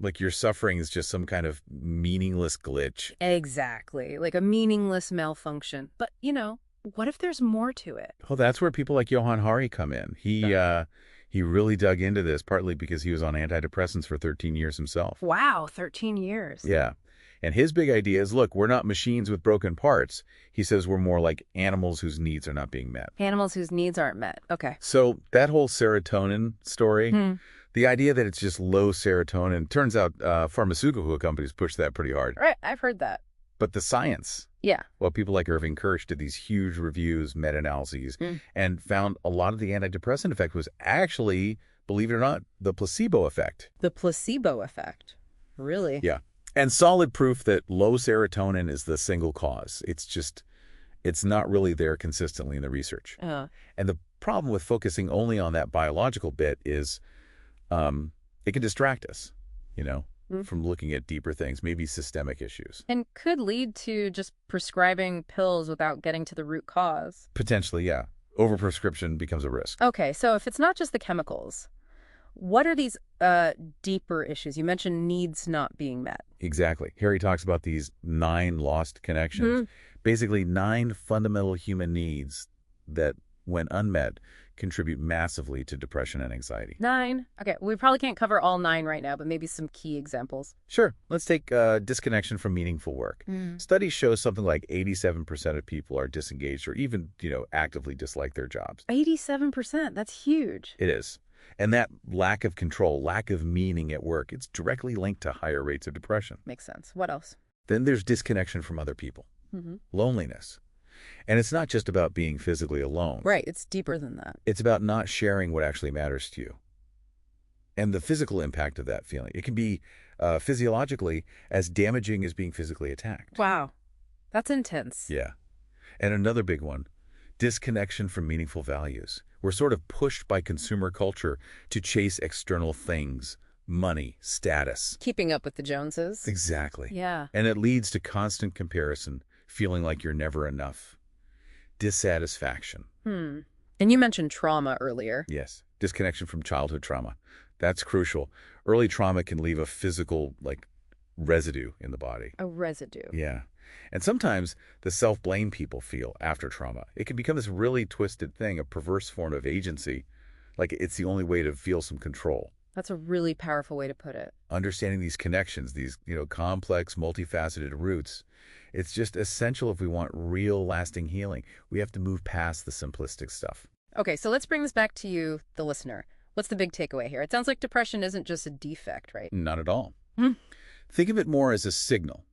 Like your suffering is just some kind of meaningless glitch. Exactly, like a meaningless malfunction. But, what if there's more to it? Oh, that's where people like Johann Hari come in. He really dug into this, partly because he was on antidepressants for 13 years himself. Wow, 13 years. Yeah. And his big idea is, look, we're not machines with broken parts. He says we're more like animals whose needs are not being met. Animals whose needs aren't met. Okay. So that whole serotonin story, Hmm. the idea that it's just low serotonin, turns out pharmaceutical companies push that pretty hard. Right, I've heard that. But the science, Yeah. well, people like Irving Kirsch did these huge reviews, meta-analyses, and found a lot of the antidepressant effect was actually, believe it or not, the placebo effect. The placebo effect. Really? Yeah. And solid proof that low serotonin is the single cause. It's not really there consistently in the research. Uh, And the problem with focusing only on that biological bit is it can distract us, from looking at deeper things, maybe systemic issues. and could lead to just prescribing pills without getting to the root cause. Potentially, yeah. Overprescription becomes a risk. Okay, so if it's not just the chemicals, what are these deeper issues? You mentioned needs not being met. Exactly. Harry talks about these 9 lost connections. Basically, 9 fundamental human needs that, when unmet, contribute massively to depression and anxiety. 9. Okay, we probably can't cover all 9 right now, but maybe some key examples. Sure. Let's take disconnection from meaningful work. Studies show something like 87% of people are disengaged or even, actively dislike their jobs. 87%, that's huge. It is. And that lack of control, lack of meaning at work, it's directly linked to higher rates of depression. Makes sense. What else? Then there's disconnection from other people, loneliness. And it's not just about being physically alone. Right, it's deeper than that. It's about not sharing what actually matters to you. And the physical impact of that feeling. It can be physiologically as damaging as being physically attacked. Wow, that's intense. Yeah. And another big one, disconnection from meaningful values. We're sort of pushed by consumer culture to chase external things, money, status. Keeping up with the Joneses. Exactly. Yeah. And it leads to constant comparison, feeling like you're never enough. Dissatisfaction. And you mentioned trauma earlier. Yes. Disconnection from childhood trauma. That's crucial. Early trauma can leave a physical, residue in the body. A residue. Yeah. And sometimes the self-blame people feel after trauma, it can become this really twisted thing, a perverse form of agency, like it's the only way to feel some control. That's a really powerful way to put it. Understanding these connections, these, complex, multifaceted roots, it's just essential if we want real lasting healing. We have to move past the simplistic stuff. Okay, so let's bring this back to you, the listener. What's the big takeaway here? It sounds like depression isn't just a defect, right? Not at all. Think of it more as a signal,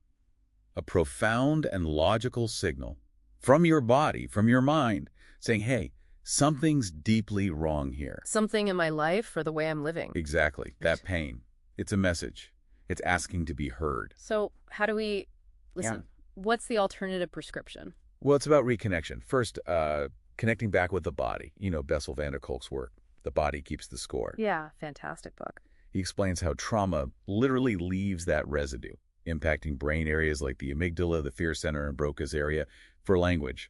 a profound and logical signal from your body, from your mind, saying, hey, something's deeply wrong here. Something in my life or the way I'm living. Exactly. That pain. It's a message. It's asking to be heard. So how do we... Listen, what's the alternative prescription? Well, it's about reconnection. First, connecting back with the body. Bessel van der Kolk's work. The Body Keeps the Score. Yeah, fantastic book. He explains how trauma literally leaves that residue, impacting brain areas like the amygdala, the fear center, and Broca's area for language.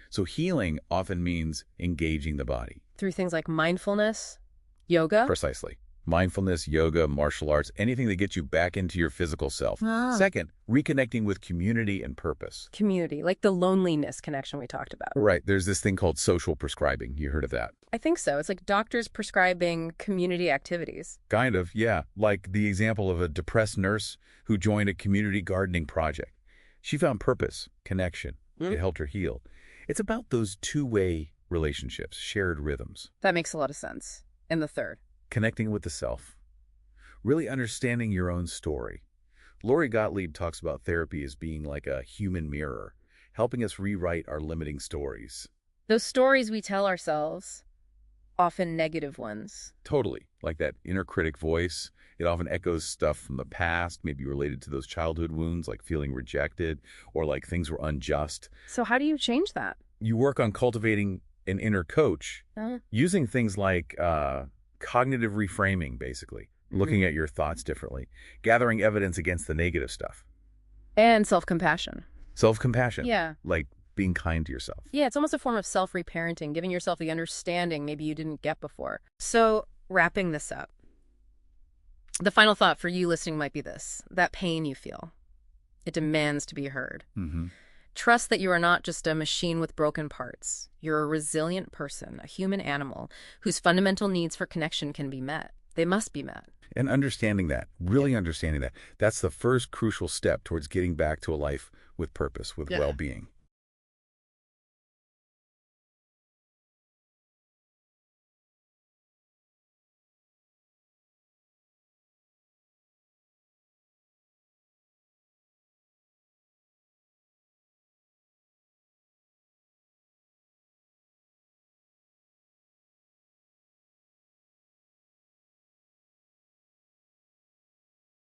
So healing often means engaging the body. Through things like mindfulness, yoga? Precisely. Mindfulness, yoga, martial arts, anything that gets you back into your physical self. Second, reconnecting with community and purpose. Community, like the loneliness connection we talked about. Right. There's this thing called social prescribing. You heard of that? I think so. It's like doctors prescribing community activities. Kind of, yeah. Like the example of a depressed nurse who joined a community gardening project. She found purpose, connection. It helped her heal. It's about those two-way relationships, shared rhythms. That makes a lot of sense. And the third? Connecting with the self. Really understanding your own story. Lori Gottlieb talks about therapy as being like a human mirror, helping us rewrite our limiting stories. Those stories we tell ourselves, often negative ones. Totally. Like that inner critic voice. It often echoes stuff from the past, maybe related to those childhood wounds, like feeling rejected or like things were unjust. So how do you change that? You work on cultivating an inner coach using things like cognitive reframing, basically, looking at your thoughts differently, gathering evidence against the negative stuff. And self-compassion. Self-compassion. Yeah. Like being kind to yourself. Yeah, it's almost a form of self-reparenting, giving yourself the understanding maybe you didn't get before. So wrapping this up. The final thought for you listening might be this. That pain you feel, it demands to be heard. Mm-hmm. Trust that you are not just a machine with broken parts. You're a resilient person, a human animal, whose fundamental needs for connection can be met. They must be met. And understanding that, really understanding that, that's the first crucial step towards getting back to a life with purpose, with well-being.